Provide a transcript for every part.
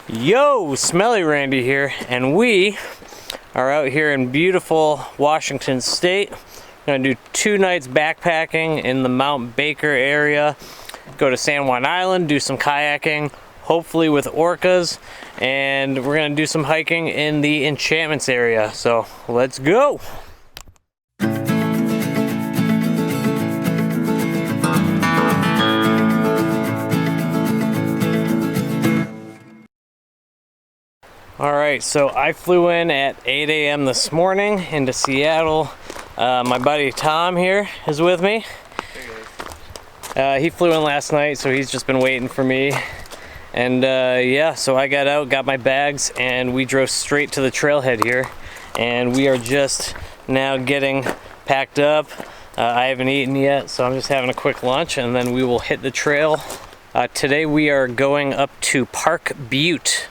Yo, Smelly Randy here, and we are out here in beautiful Washington State. We're gonna do 2 nights backpacking in the Mount Baker area, go to San Juan Island, do some kayaking, hopefully with orcas, and we're gonna do some hiking in the Enchantments area. So let's go. Alright, so I flew in at 8 a.m. this morning into Seattle. My buddy Tom here is with me. He flew in last night, so he's just been waiting for me. And yeah, so I got out, got my bags, and we drove straight to the trailhead here. And we are just now getting packed up. I haven't eaten yet, so I'm just having a quick lunch, and then we will hit the trail. Today we are going up to Park Butte.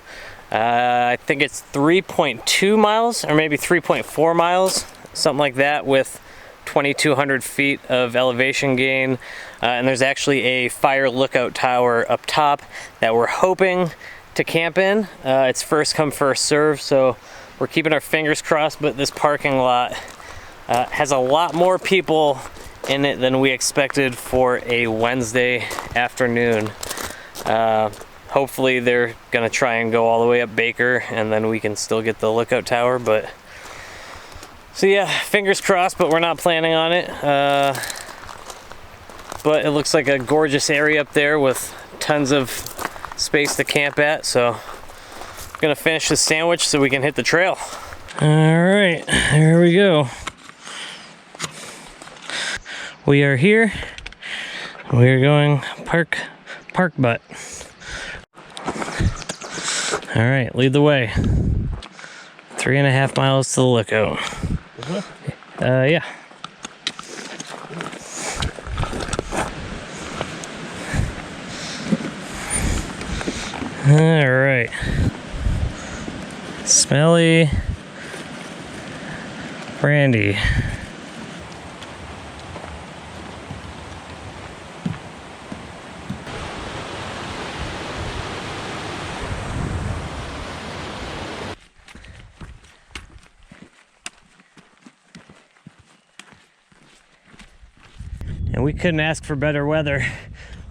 I think it's 3.2 miles or maybe 3.4 miles, something like that, with 2,200 feet of elevation gain. And there's actually a fire lookout tower up top that we're hoping to camp in. It's first come, first serve, so we're keeping our fingers crossed, but this parking lot has a lot more people in it than we expected for a Wednesday afternoon. Hopefully they're gonna try and go all the way up Baker, and then we can still get the lookout tower. But so yeah, fingers crossed, but we're not planning on it. But it looks like a gorgeous area up there with tons of space to camp at. So I'm gonna finish this sandwich so we can hit the trail. All right, here we go. We are here. We are going Park Butte. All right, lead the way. 3.5 miles to the lookout. Yeah. All right. Smelly Randy. And we couldn't ask for better weather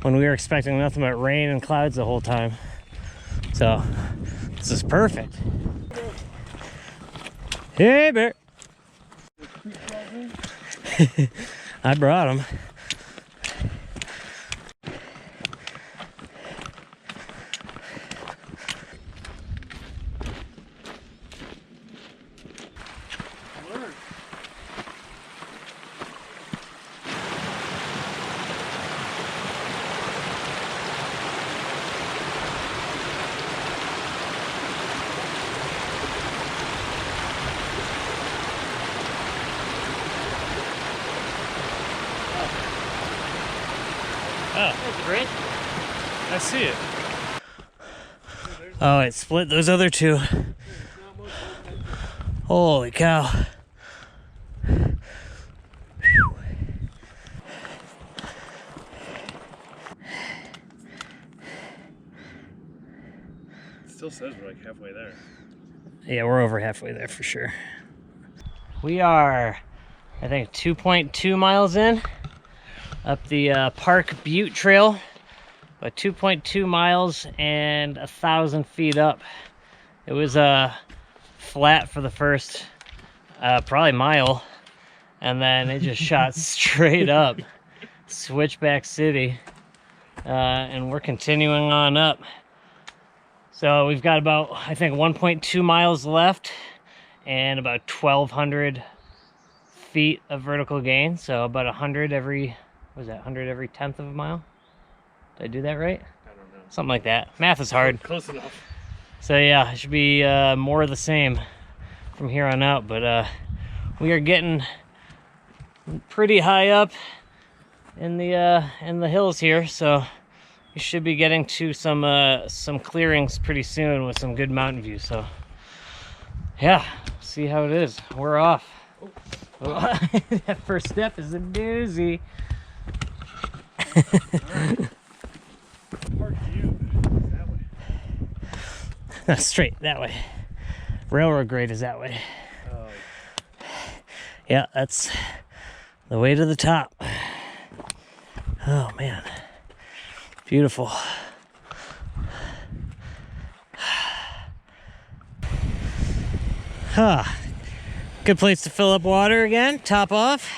when we were expecting nothing but rain and clouds the whole time. So this is perfect. Hey, bear. I brought him. Oh, great. I see it. Oh, it split those other two. Holy cow. It still says we're like halfway there. Yeah, we're over halfway there for sure. We are, I think, 2.2 miles in. Up the Park Butte Trail, but 2.2 miles and 1,000 feet up. It was flat for the first probably mile, and then it just shot straight up, Switchback City, and we're continuing on up. So we've got about, I think, 1.2 miles left and about 1,200 feet of vertical gain, so about 100 every, what was that, 100 every 10th of a mile? Did I do that right? I don't know. Something like that. Math is hard. Close enough. So yeah, it should be more of the same from here on out, but we are getting pretty high up in the hills here, so we should be getting to some clearings pretty soon with some good mountain views. So yeah, see how it is. We're off. Oh. That first step is a doozy. Park Butte is that way. No, straight, that way. Railroad grade is that way. Oh. Yeah, that's the way to the top. Oh man, beautiful. Huh. Good place to fill up water again, top off.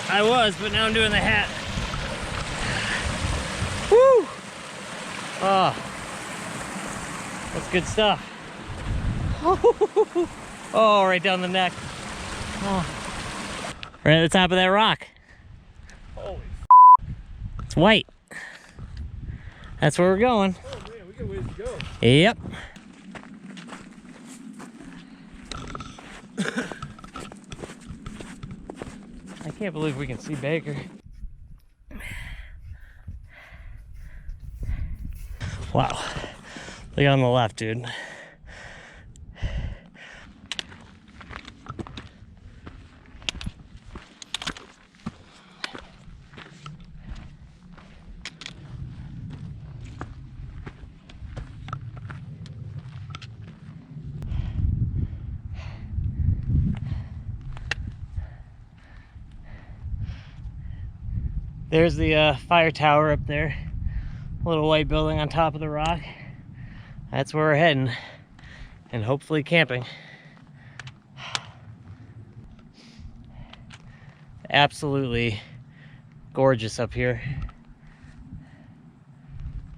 I was, but now I'm doing the hat. Woo! Oh, that's good stuff. Oh, right down the neck. Oh. Right at the top of that rock. Holy It's white. That's where we're going. Oh man, we got ways to go. Yep. I can't believe we can see Baker. Wow. Look on the left, dude. There's the fire tower up there. Little white building on top of the rock. That's where we're heading. And hopefully camping. Absolutely gorgeous up here.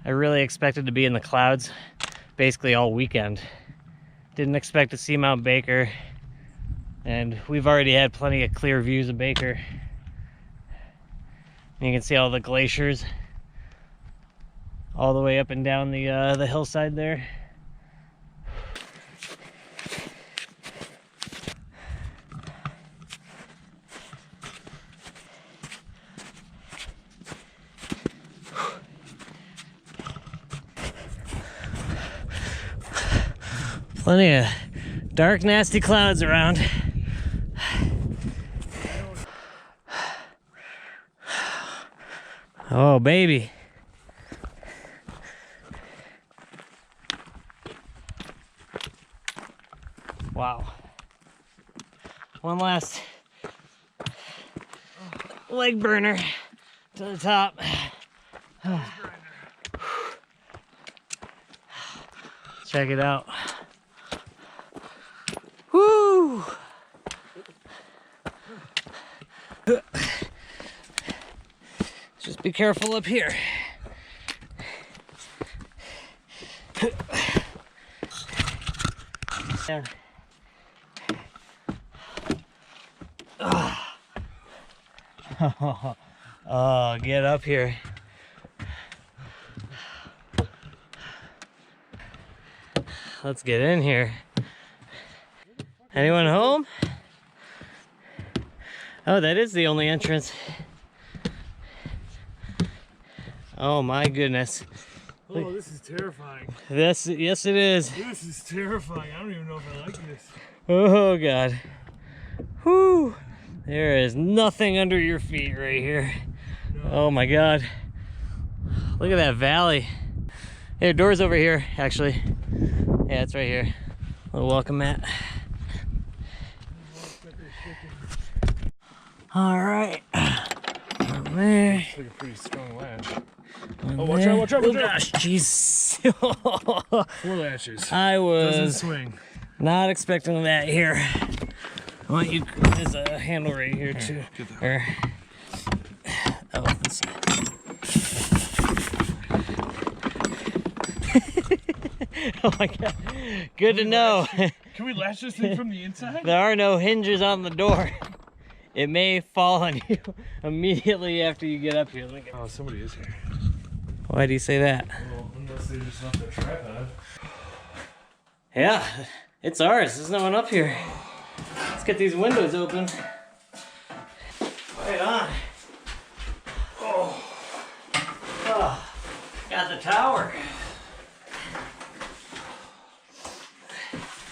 I really expected to be in the clouds basically all weekend. Didn't expect to see Mount Baker. And we've already had plenty of clear views of Baker. You can see all the glaciers all the way up and down the hillside there. Plenty of dark, nasty clouds around. Oh, baby. Wow. One last leg burner to the top. Check it out. Woo! Just be careful up here. Yeah. Oh, get up here. Let's get in here. Anyone home? Oh, that is the only entrance. Oh my goodness. Oh, this is terrifying. Yes it is. This is terrifying. I don't even know if I like this. Oh God. Whew. There is nothing under your feet right here. No. Oh my God. Look at that valley. Hey, door's over here, actually. Yeah, it's right here. Little welcome mat. All right. There. It's like a pretty strong lash. Oh, watch out, watch out, watch out. Oh gosh, jeez. 4 lashes. I Doesn't was swing. not expecting that here. I want you, there's a handle right here too. Get that. Or, oh, this. Oh my God, good to know. Can we latch this thing from the inside? There are no hinges on the door. It may fall on you immediately after you get up here. Look at. Oh, somebody is here. Why do you say that? Well, unless they just left their tripod. Yeah, It's ours. There's no one up here. Let's get these windows open. Right on. Oh. Got the tower.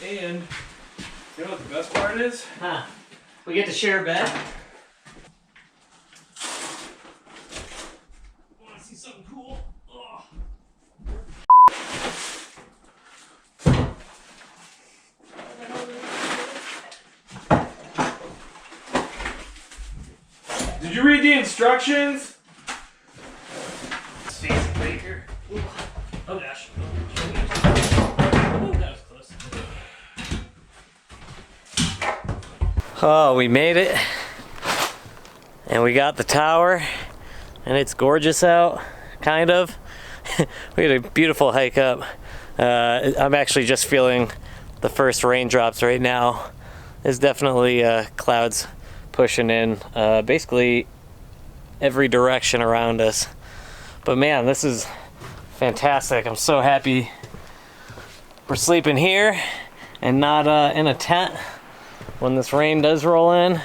And you know what the best part is? Huh. We get to share a bed. Want to see something cool? Oh. Did you read the instructions? Fancy baker. Ooh. Oh gosh. Ooh, that was close. Oh, we made it. And we got the tower. And it's gorgeous out, kind of. We had a beautiful hike up. I'm actually just feeling the first raindrops right now. There's definitely clouds pushing in basically every direction around us. But man, this is fantastic. I'm so happy we're sleeping here and not in a tent when this rain does roll in.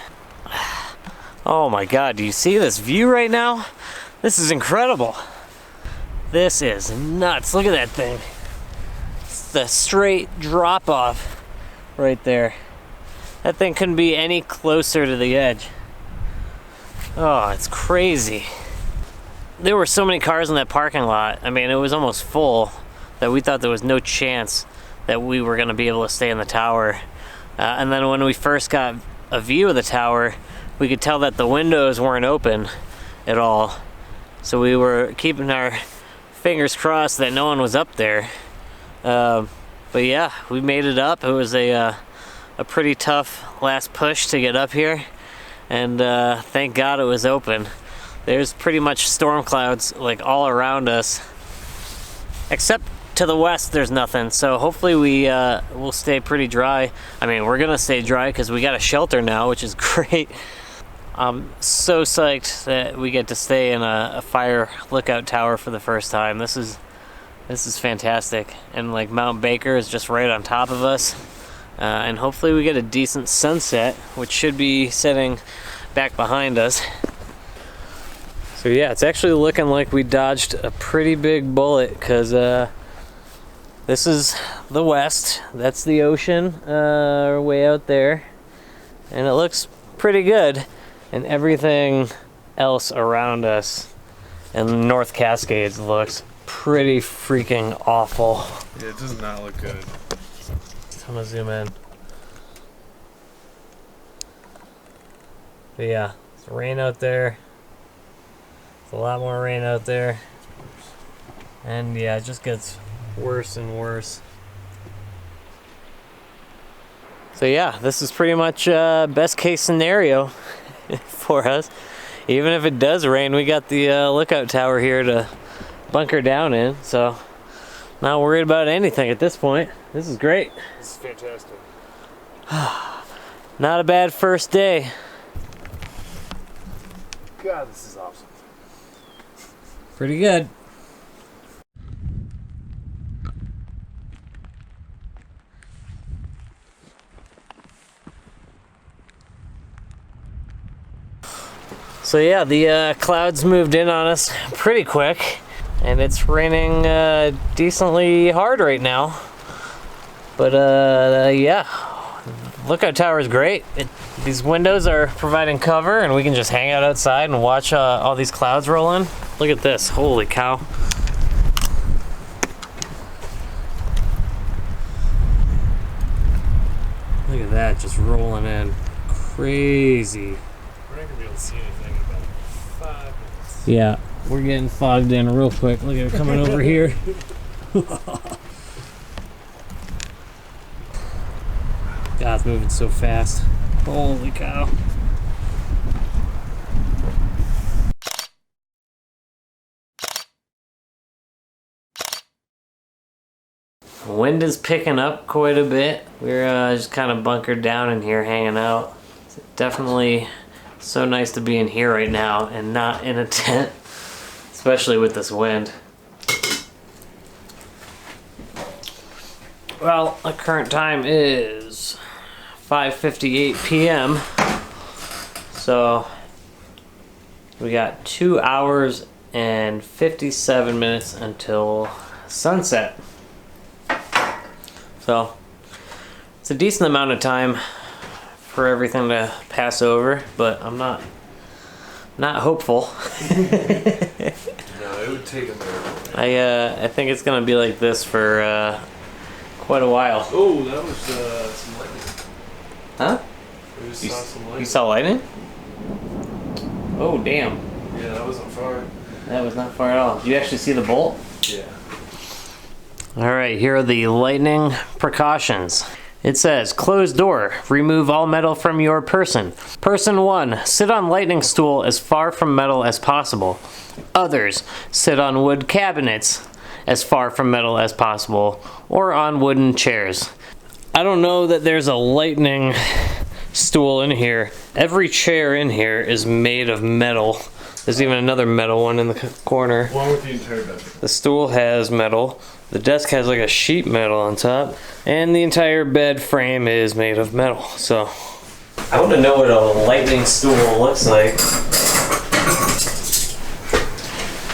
Oh my God, do you see this view right now? This is incredible. This is nuts. Look at that thing. It's the straight drop off right there. That thing couldn't be any closer to the edge. Oh, it's crazy. There were so many cars in that parking lot. I mean, it was almost full that we thought there was no chance that we were gonna be able to stay in the tower. And then when we first got a view of the tower, we could tell that the windows weren't open at all. So we were keeping our fingers crossed that no one was up there. But yeah, we made it up. It was a pretty tough last push to get up here, and thank God it was open. There's pretty much storm clouds like all around us, except to the west there's nothing, so hopefully we'll stay pretty dry. I mean, we're gonna stay dry because we got a shelter now, which is great. I'm so psyched that we get to stay in a fire lookout tower for the first time. This is fantastic, and like Mount Baker is just right on top of us. And hopefully we get a decent sunset, which should be setting back behind us. So yeah, it's actually looking like we dodged a pretty big bullet, because this is the west. That's the ocean way out there. And it looks pretty good. And everything else around us in the North Cascades looks pretty freaking awful. Yeah, it does not look good. I'm gonna zoom in. But yeah, it's rain out there. It's a lot more rain out there. And yeah, it just gets worse and worse. So yeah, this is pretty much best case scenario for us. Even if it does rain, we got the lookout tower here to bunker down in, so not worried about anything at this point. This is great. This is fantastic. Not a bad first day. God, this is awesome. Pretty good. So yeah, the clouds moved in on us pretty quick, and it's raining decently hard right now. But yeah, lookout tower is great. These windows are providing cover, and we can just hang out outside and watch all these clouds roll in. Look at this, holy cow. Look at that, just rolling in. Crazy. We're not gonna be able to see anything in about 5 minutes. Yeah, we're getting fogged in real quick. Look at it coming over here. God, it's moving so fast. Holy cow. Wind is picking up quite a bit. We're just kind of bunkered down in here hanging out. It's definitely so nice to be in here right now and not in a tent, especially with this wind. Well, the current time is 5:58 p.m. So we got 2 hours and 57 minutes until sunset. So it's a decent amount of time for everything to pass over, but I'm not hopeful. No, it would take a miracle. I think it's gonna be like this for quite a while. Oh, that was some lightning. Huh? We just saw some lightning. You saw lightning? Oh, damn. Yeah, that wasn't far. That was not far at all. Did you actually see the bolt? Yeah. Alright, here are the lightning precautions. It says, closed door, remove all metal from your person. Person 1, sit on lightning stool as far from metal as possible. Others, sit on wood cabinets as far from metal as possible, or on wooden chairs. I don't know that there's a lightning stool in here. Every chair in here is made of metal. There's even another metal one in the corner. One with the entire bed. The stool has metal. The desk has like a sheet metal on top, and the entire bed frame is made of metal. So I want to know what a lightning stool looks like.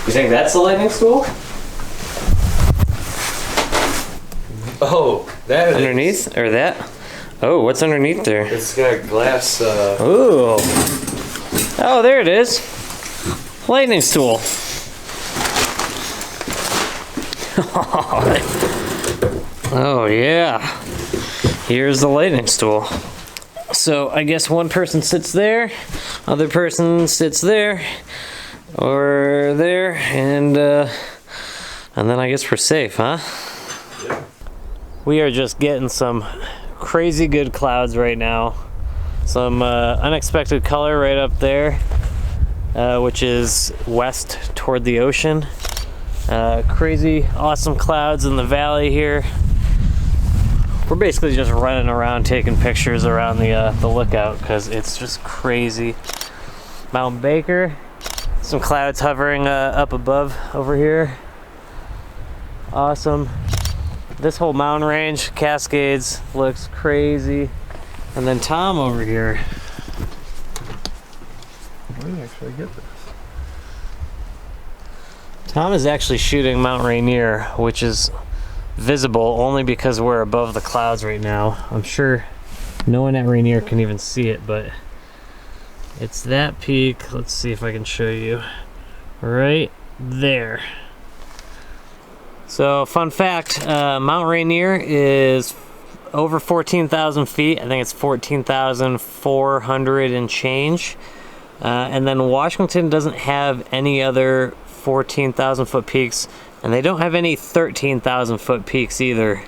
You think that's the lightning stool? Oh, that Underneath? is. Or that? Oh, what's underneath there? It's got glass. Ooh. Oh, there it is. Lightning stool. Oh yeah, here's the lightning stool. So I guess one person sits there, other person sits there, or there, and then I guess we're safe, huh? Yeah. We are just getting some crazy good clouds right now. Some unexpected color right up there, which is west toward the ocean. Crazy awesome clouds in the valley here. We're basically just running around taking pictures around the lookout because it's just crazy. Mount Baker, some clouds hovering up above over here. Awesome. This whole mountain range, Cascades, looks crazy. And then Tom over here. Where did I actually get this? Tom is actually shooting Mount Rainier, which is visible only because we're above the clouds right now. I'm sure no one at Rainier can even see it, but it's that peak. Let's see if I can show you. Right there. So, fun fact, Mount Rainier is over 14,000 feet. I think it's 14,400 and change. And then Washington doesn't have any other 14,000 foot peaks, and they don't have any 13,000 foot peaks either.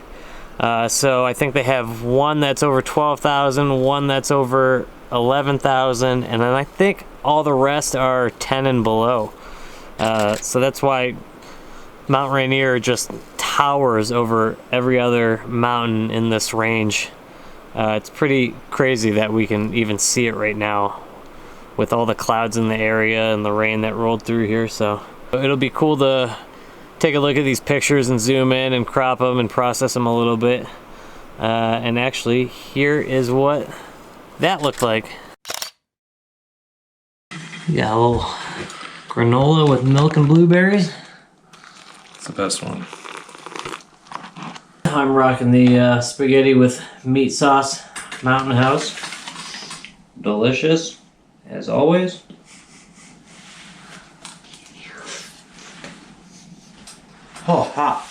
So I think they have one that's over 12,000, one that's over 11,000, and then I think all the rest are 10 and below. So that's why Mount Rainier just towers over every other mountain in this range. It's pretty crazy that we can even see it right now with all the clouds in the area and the rain that rolled through here. So it'll be cool to take a look at these pictures and zoom in and crop them and process them a little bit. And actually, here is what that looked like. Yeah, a little granola with milk and blueberries. It's the best one. I'm rocking the spaghetti with meat sauce, Mountain House. Delicious, as always. Oh, hot.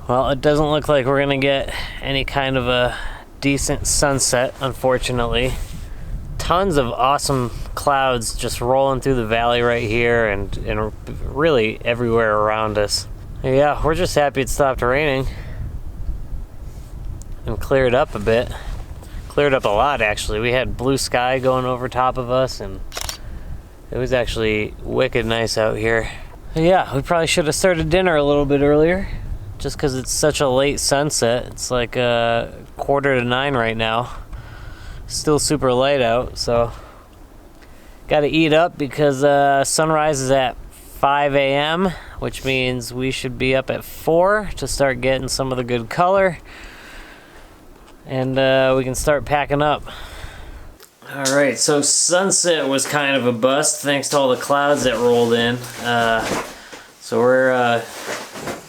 Well, it doesn't look like we're gonna get any kind of a decent sunset, unfortunately. Tons of awesome clouds just rolling through the valley right here and really everywhere around us. Yeah, we're just happy it stopped raining and cleared up a bit. Cleared up a lot, actually. We had blue sky going over top of us, and it was actually wicked nice out here. Yeah, we probably should have started dinner a little bit earlier, just because it's such a late sunset. It's like 8:45 right now. Still super light out, so got to eat up because sunrise is at 5 a.m., which means we should be up at 4 to start getting some of the good color, and we can start packing up. All right, so sunset was kind of a bust thanks to all the clouds that rolled in. So we're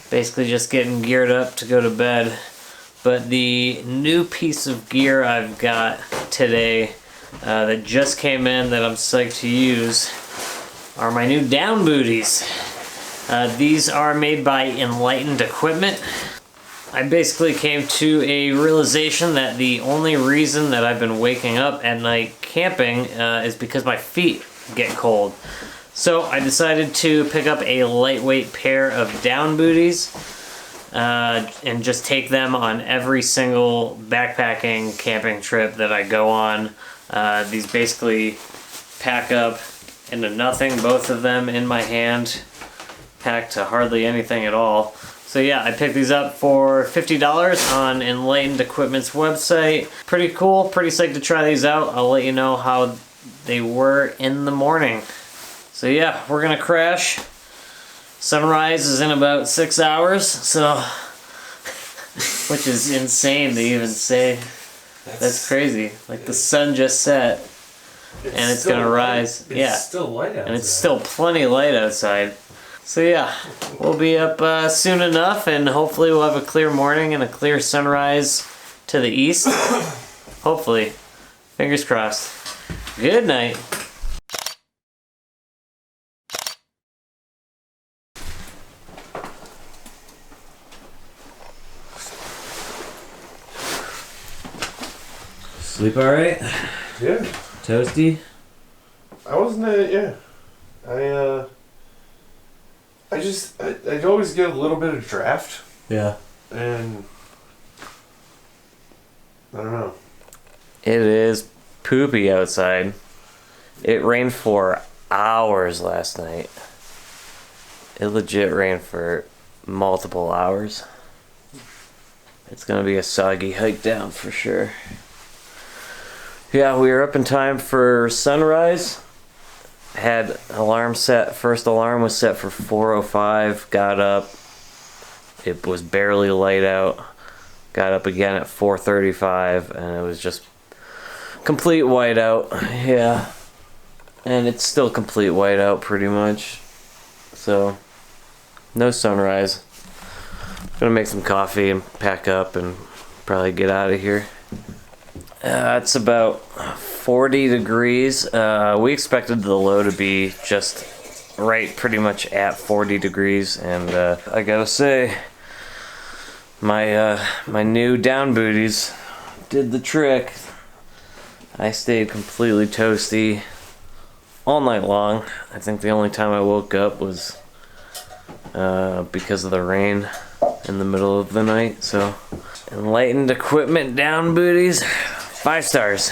basically just getting geared up to go to bed. But the new piece of gear I've got today that just came in that I'm psyched to use are my new down booties. These are made by Enlightened Equipment. I basically came to a realization that the only reason that I've been waking up at night camping is because my feet get cold. So I decided to pick up a lightweight pair of down booties and just take them on every single backpacking camping trip that I go on. These basically pack up into nothing, both of them in my hand, packed to hardly anything at all. So yeah, I picked these up for $50 on Enlightened Equipment's website. Pretty cool, pretty psyched to try these out. I'll let you know how they were in the morning. So yeah, we're gonna crash. Sunrise is in about 6 hours, so, which is insane to even say. That's crazy. Like the sun just set and it's gonna rise. Yeah, It's still light outside. and it's still plenty light outside. So yeah, we'll be up soon enough, and hopefully we'll have a clear morning and a clear sunrise to the east. Hopefully. Fingers crossed. Good night. Sleep all right? Yeah. Toasty? I wasn't, yeah. I always get a little bit of draft, Yeah. and I don't know. It is poopy outside. It rained for hours last night. It legit rained for multiple hours. It's gonna be a soggy hike down for sure. Yeah, we were up in time for sunrise. Had alarm set. First alarm was set for 4:05. Got up. It was barely light out. Got up again at 4:35, and it was just complete whiteout. Yeah, and it's still complete whiteout pretty much. So no sunrise. Gonna make some coffee and pack up and probably get out of here. It's about 40 degrees. We expected the low to be just right pretty much at 40 degrees, and I gotta say my new down booties did the trick. I stayed completely toasty all night long. I think the only time I woke up was because of the rain in the middle of the night. So Enlightened Equipment down booties, 5 stars.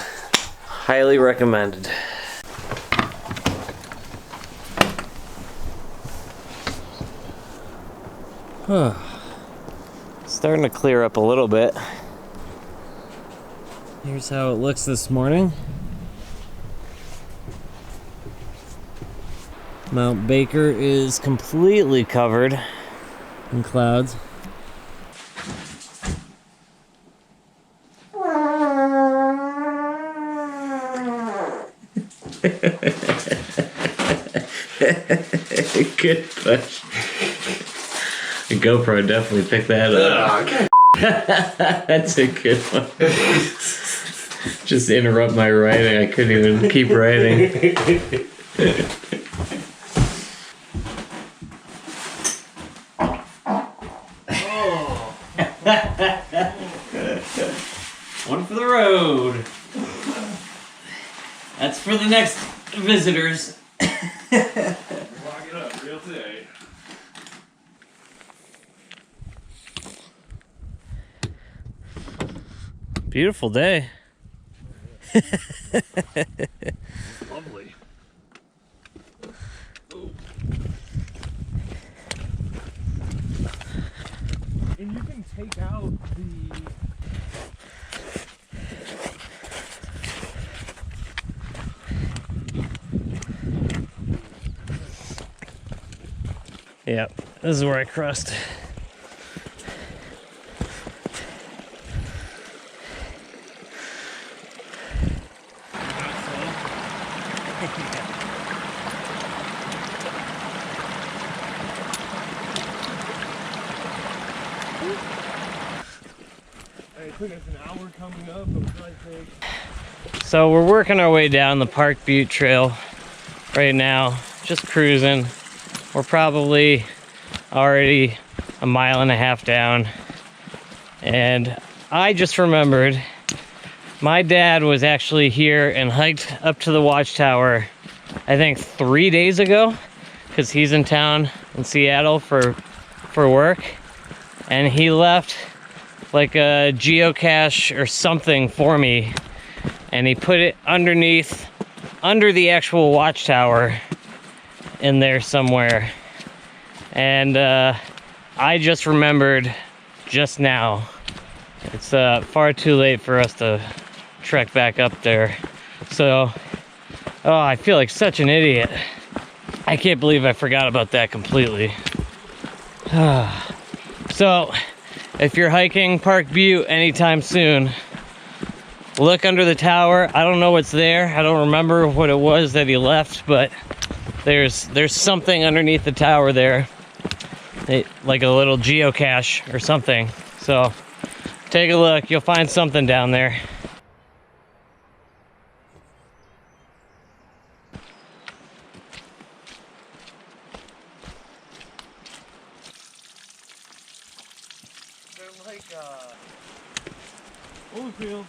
Highly recommended. Starting to clear up a little bit. Here's how it looks this morning. Mount Baker is completely covered in clouds. Good push. The GoPro definitely picked that up. Okay. That's a good one. Just interrupt my writing. I couldn't even keep writing. One for the road. That's for the next visitors. Lock it up real today. Beautiful day. Lovely. And you can take out the... Yep, this is where I crossed. It took us an hour coming up, but I think... So we're working our way down the Park Butte Trail right now, just cruising. We're probably already a mile and a half down. And I just remembered my dad was actually here and hiked up to the watchtower, I think 3 days ago, because he's in town in Seattle for work. And he left like a geocache or something for me, and he put it under the actual watchtower in there somewhere. And I just remembered just now. It's far too late for us to trek back up there. So, oh, I feel like such an idiot. I can't believe I forgot about that completely. So, if you're hiking Park Butte anytime soon, look under the tower. I don't know what's there. I don't remember what it was that he left, but there's something underneath the tower there. Like a little geocache or something. So take a look. You'll find something down there. They're like, Oldfield.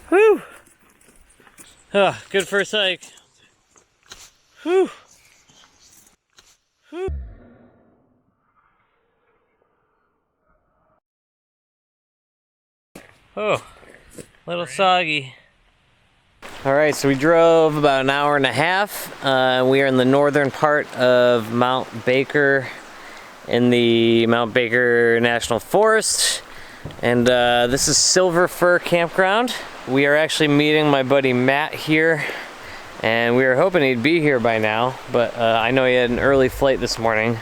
Whew! Oh, good first hike. Whew! Whew! Oh, little soggy. All right, so we drove about an hour and a half. We are in the northern part of Mount Baker in the Mount Baker National Forest. And this is Silver Fir Campground. We are actually meeting my buddy Matt here, and we were hoping he'd be here by now, but I know he had an early flight this morning.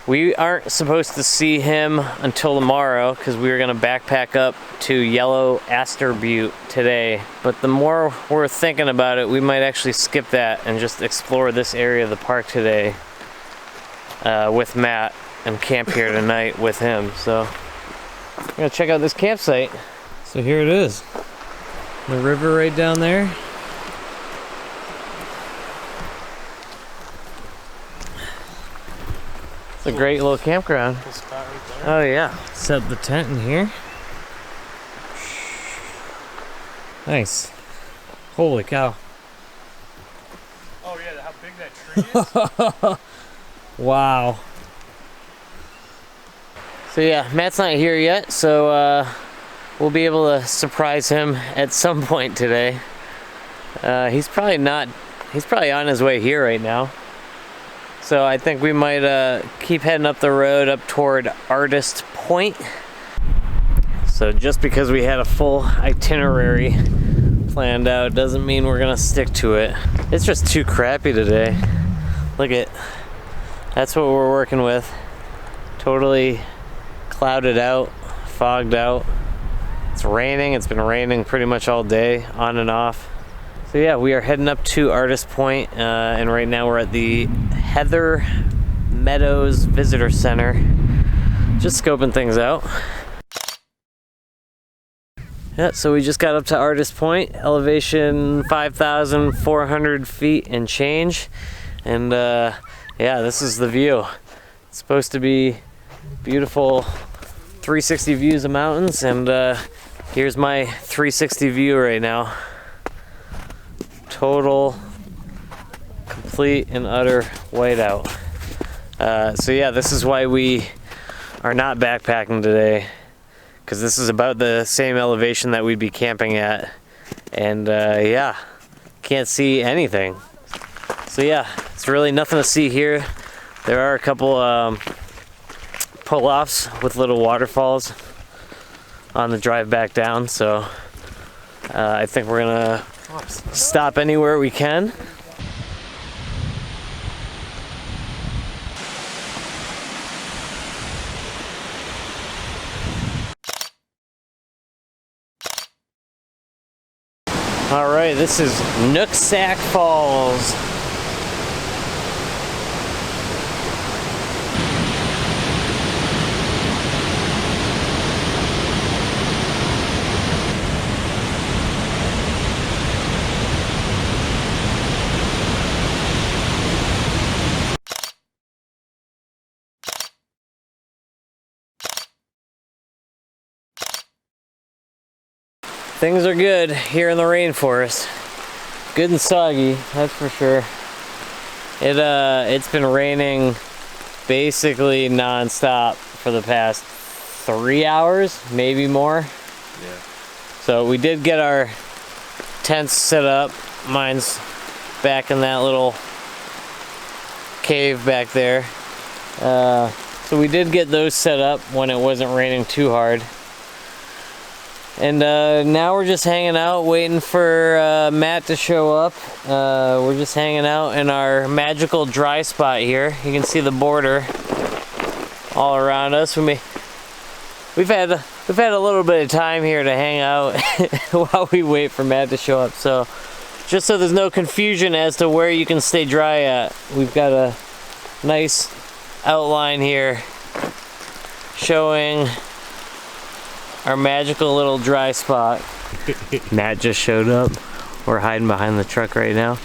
We aren't supposed to see him until tomorrow because we were going to backpack up to Yellow Aster Butte today, but the more we're thinking about it, we might actually skip that and just explore this area of the park today with Matt and camp here tonight with him. So we're going to check out this campsite. So here it is. The river right down there. It's a great little campground. Spot right there. Oh yeah. Set up the tent in here. Nice. Holy cow. Oh yeah, how big that tree is? Wow. So yeah, Matt's not here yet, so we'll be able to surprise him at some point today. He's probably on his way here right now. So I think we might keep heading up the road up toward Artist Point. So just because we had a full itinerary planned out doesn't mean we're gonna stick to it. It's just too crappy today. Look at, that's what we're working with. Totally clouded out, fogged out. It's raining. It's been raining pretty much all day, on and off. So yeah, we are heading up to Artist Point, and right now we're at the Heather Meadows Visitor Center. Just scoping things out. Yeah, so we just got up to Artist Point, elevation 5,400 feet and change. And yeah, this is the view. It's supposed to be beautiful 360 views of mountains, and here's my 360 view right now. Total, complete and utter whiteout. So yeah, this is why we are not backpacking today, because this is about the same elevation that we'd be camping at, and yeah, can't see anything. So yeah, it's really nothing to see here. There are a couple pull-offs with little waterfalls on the drive back down, so I think we're gonna stop anywhere we can. All right, this is Nooksack Falls. Things are good here in the rainforest. Good and soggy, that's for sure. It's been raining basically non-stop for the past 3 hours, maybe more. Yeah. So we did get our tents set up. Mine's back in that little cave back there. So we did get those set up when it wasn't raining too hard. And now we're just hanging out, waiting for Matt to show up. We're just hanging out in our magical dry spot here. You can see the border all around us. We've had a little bit of time here to hang out while we wait for Matt to show up. So just so there's no confusion as to where you can stay dry at, we've got a nice outline here showing our magical little dry spot. Matt just showed up. We're hiding behind the truck right now.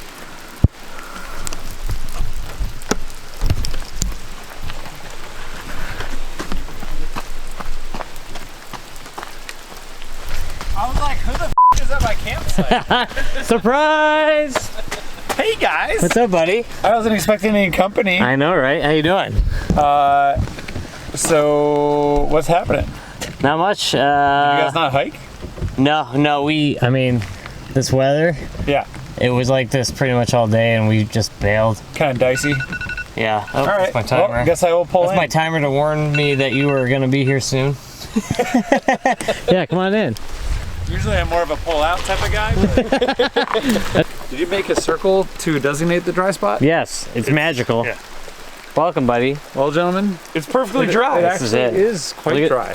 I was like, who the f is at my campsite? Surprise! Hey guys! What's up, buddy? I wasn't expecting any company. I know, right? How you doing? So what's happening? Not much. Did you guys not hike? No, I mean, this weather, Yeah. it was like this pretty much all day, and we just bailed. Kind of dicey. Yeah. Oh, All right. that's my timer. Well, I guess I will pull That's in. my timer to warn me that you were gonna be here soon. Yeah, come on in. Usually I'm more of a pull-out type of guy. Did you make a circle to designate the dry spot? Yes, it's magical. Yeah. Welcome, buddy. Well, gentlemen, it's perfectly dry. This is it. It is quite dry.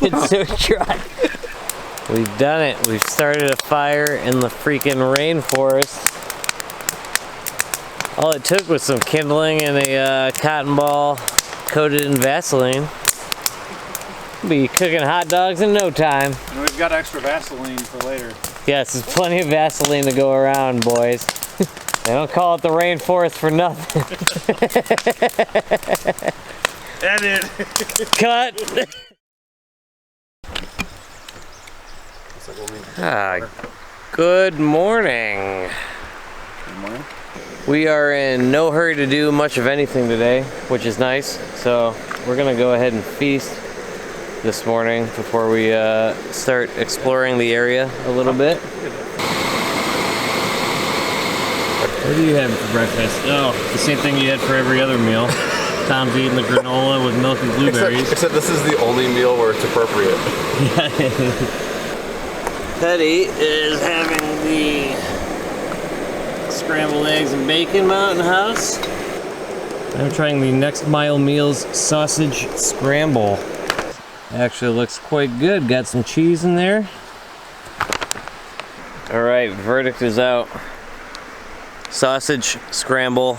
It's so dry. We've done it. We've started a fire in the freaking rainforest. All it took was some kindling and a cotton ball coated in Vaseline. We'll be cooking hot dogs in no time. And we've got extra Vaseline for later. Yes, there's plenty of Vaseline to go around, boys. They don't call it the rainforest for nothing. Edit. Cut. Good morning. Good morning. We are in no hurry to do much of anything today, which is nice. So we're gonna go ahead and feast this morning before we start exploring the area a little bit. What do you have for breakfast? Oh, the same thing you had for every other meal. Tom's eating the granola with milk and blueberries. Except this is the only meal where it's appropriate. Teddy is having the scrambled eggs and bacon Mountain House. I'm trying the Next Mile Meals sausage scramble. Actually looks quite good. Got some cheese in there. All right, verdict is out. Sausage scramble.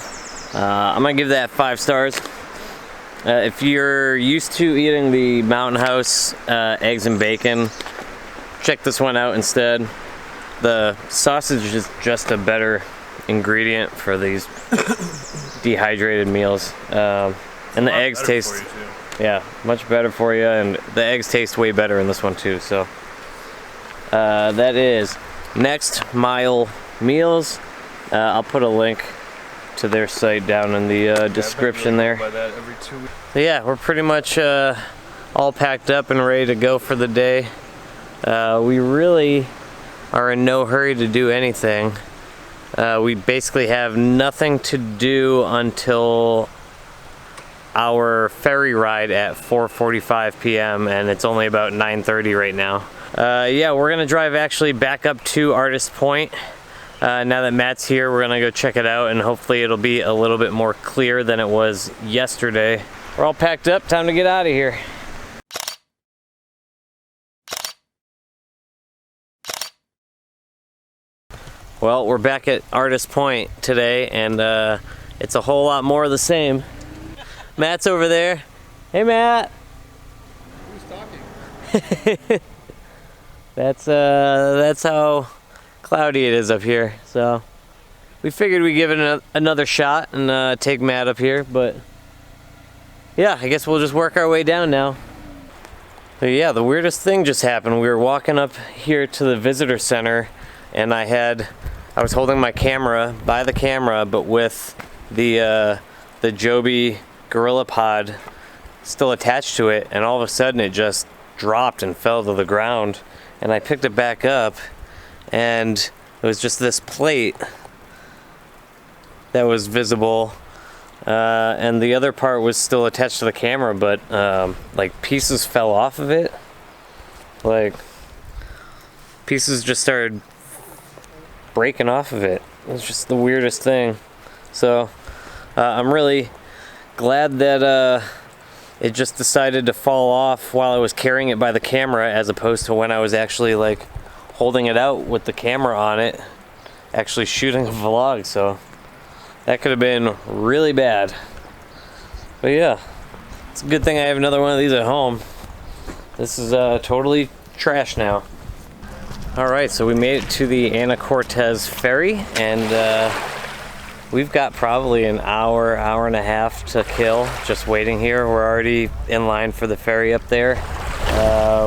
I'm gonna give that 5 stars. If you're used to eating the Mountain House eggs and bacon, check this one out instead. The sausage is just a better ingredient for these dehydrated meals. And the eggs taste, yeah, much better for you, and the eggs taste way better in this one too. So that is Next Mile Meals. I'll put a link to their site down in the description there. So yeah, we're pretty much all packed up and ready to go for the day. We really are in no hurry to do anything. We basically have nothing to do until our ferry ride at 4:45 p.m. and it's only about 9:30 right now. Yeah, we're gonna drive actually back up to Artist Point. Now that Matt's here, we're gonna go check it out and hopefully it'll be a little bit more clear than it was yesterday. We're all packed up, time to get out of here. Well, we're back at Artist Point today, and it's a whole lot more of the same. Matt's over there. Hey, Matt. Who's talking? That's how cloudy it is up here. So we figured we'd give it another shot and take Matt up here. But yeah, I guess we'll just work our way down now. But yeah, the weirdest thing just happened. We were walking up here to the visitor center, and I was holding my camera by the camera, but with the Joby Gorilla Pod still attached to it, and all of a sudden it just dropped and fell to the ground. And I picked it back up, and it was just this plate that was visible, and the other part was still attached to the camera, but like pieces fell off of it. Like pieces just started breaking off of it. It was just the weirdest thing. So I'm really glad that it just decided to fall off while I was carrying it by the camera, as opposed to when I was actually like holding it out with the camera on it, actually shooting a vlog. So that could have been really bad. But yeah, it's a good thing I have another one of these at home. This is totally trash now. Alright, so we made it to the Ana Cortez ferry, and we've got probably an hour and a half to kill just waiting here. We're already in line for the ferry up there,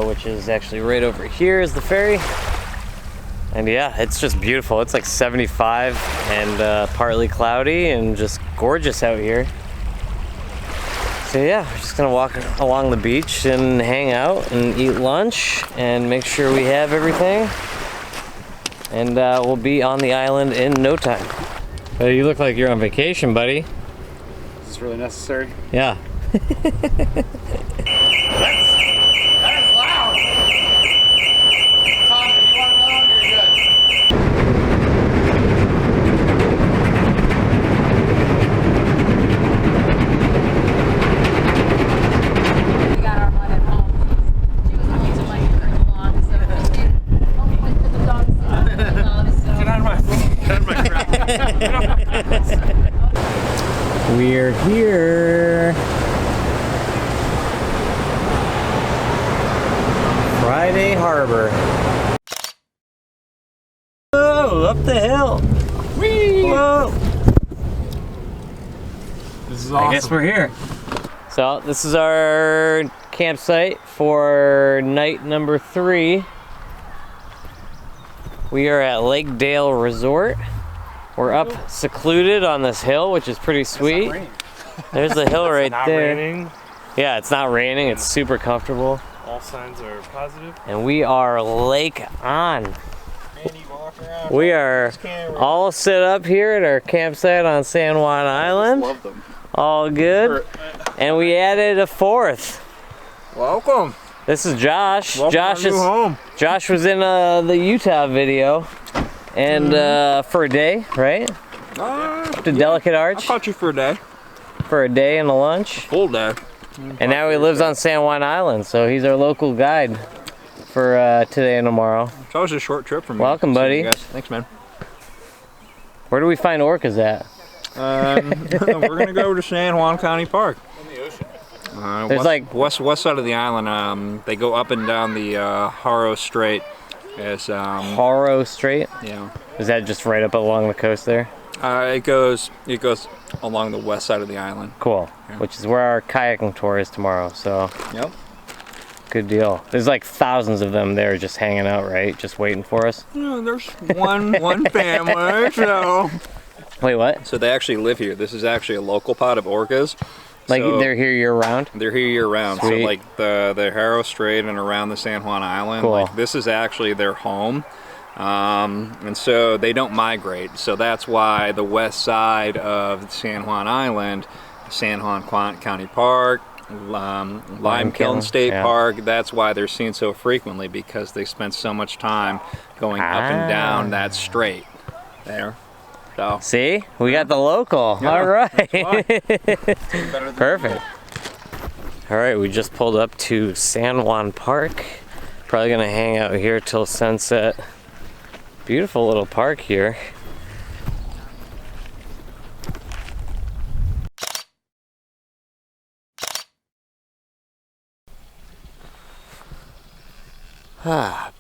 which is actually right over here is the ferry. And yeah, it's just beautiful. It's like 75 and partly cloudy and just gorgeous out here. So yeah, we're just gonna walk along the beach and hang out and eat lunch and make sure we have everything. And we'll be on the island in no time. You look like you're on vacation, buddy. Is this really necessary? Yeah. That is loud! Tom, do you want to go on or you're good? We got our mud at home. She was using my current lawn, so hopefully for the dogs. Get out of my crap. We're here. Friday Harbor. Whoa, up the hill. Whee! Whoa. This is awesome. I guess we're here. So this is our campsite for night number 3. We are at Lake Dale Resort. We're up secluded on this hill, which is pretty sweet. There's the hill right not there. Raining. Yeah, it's not raining. It's super comfortable. All signs are positive. And we are lake on. We are all set up here at our campsite on San Juan Island. Love them. All good. And we added a 4th. Welcome. This is Josh. Welcome Josh to our new home. Josh was in the Utah video, and for a day, right? To Delicate I Arch caught you for a day. for a day and a lunch. Full day. And now he lives on San Juan Island, so he's our local guide for today and tomorrow. So it was a short trip for me. Welcome, buddy. You guys. Thanks, man. Where do we find orcas at? We're gonna go to San Juan County Park. There's like west side of the island. They go up and down the Haro Strait. As Haro Strait. Yeah. Is that just right up along the coast there? It goes along the west side of the island. Cool. Yeah. Which is where our kayaking tour is tomorrow. So. Yep. Good deal. There's like thousands of them there just hanging out, right? Just waiting for us. Yeah, there's one family. So. Wait, what? So they actually live here. This is actually a local pod of orcas. Like so they're here year round? They're here year round. Sweet. So like the Haro Strait and around the San Juan Island, cool. like this is actually their home. And so they don't migrate. So that's why the west side of San Juan Island, San Juan County Park, Lime Kiln State Park, that's why they're seen so frequently, because they spend so much time going up and down that strait there. So. See? We got the local. Yeah, all right. Perfect. All right, we just pulled up to San Juan Park. Probably gonna hang out here till sunset. Beautiful little park here.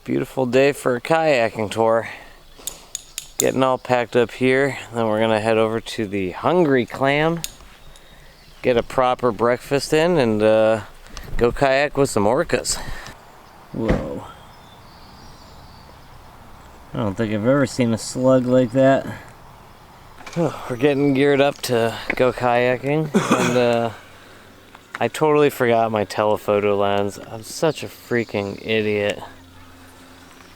Beautiful day for a kayaking tour. Getting all packed up here, then we're gonna head over to the Hungry Clam, get a proper breakfast in, and go kayak with some orcas. Whoa. I don't think I've ever seen a slug like that. We're getting geared up to go kayaking, and I totally forgot my telephoto lens. I'm such a freaking idiot.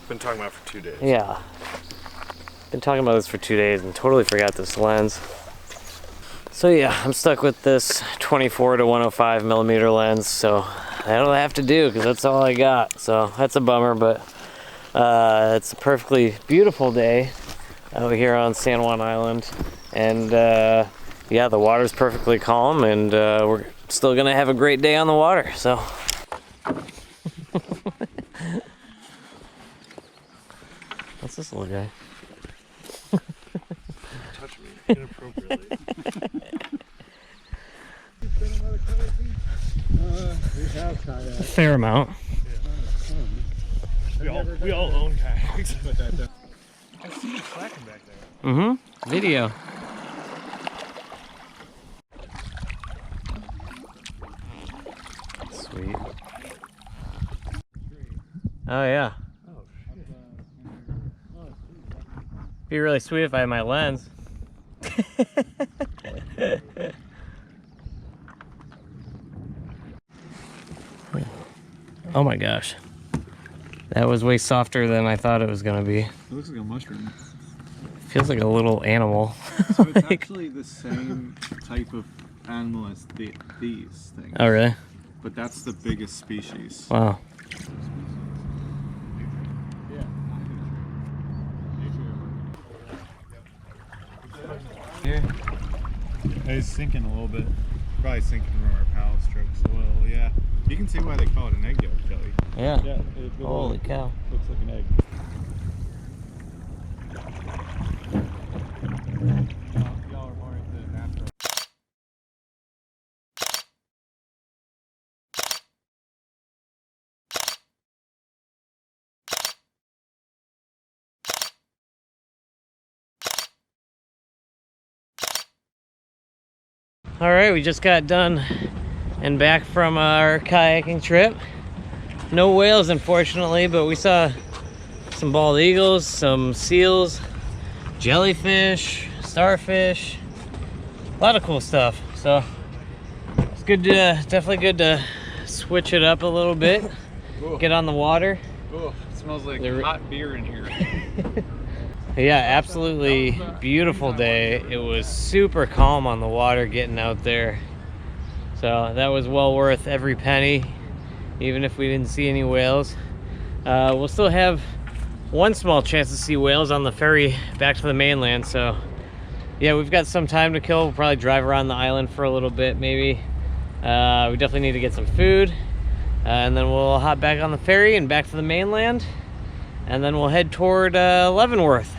Been talking about it for 2 days. Yeah. Been talking about this for 2 days and totally forgot this lens. So yeah, I'm stuck with this 24 to 105 millimeter lens, so that'll have to do because that's all I got. So that's a bummer, but it's a perfectly beautiful day out here on San Juan Island, and yeah, the water's perfectly calm, and we're still gonna have a great day on the water. So. What's this little guy? Touch me inappropriately. A fair amount. We all own kayaks. I see you slacking back there. Mm-hmm. Video. Sweet. Oh yeah. Be really sweet if I had my lens. Oh my gosh. That was way softer than I thought it was gonna be. It looks like a mushroom. Feels like a little animal. So it's actually the same type of animal as these things. Oh really? But that's the biggest species. Wow. Here. It's sinking a little bit. Probably sinking from our paddle strokes a little, yeah. You can see why they call it an egg yolk jelly. Yeah. Yeah, Holy cow. Looks like an egg. Y'all are more into natural. All right, we just got done and back from our kayaking trip. No whales, unfortunately, but we saw some bald eagles, some seals, jellyfish, starfish, a lot of cool stuff. So it's good to, definitely good to switch it up a little bit, get on the water. Oh, it smells like hot beer in here. Yeah, absolutely beautiful day. It was super calm on the water getting out there. So that was well worth every penny, even if we didn't see any whales. We'll still have one small chance to see whales on the ferry back to the mainland. So yeah, we've got some time to kill. We'll probably drive around the island for a little bit, maybe. We definitely need to get some food. And then we'll hop back on the ferry and back to the mainland. And then we'll head toward Leavenworth.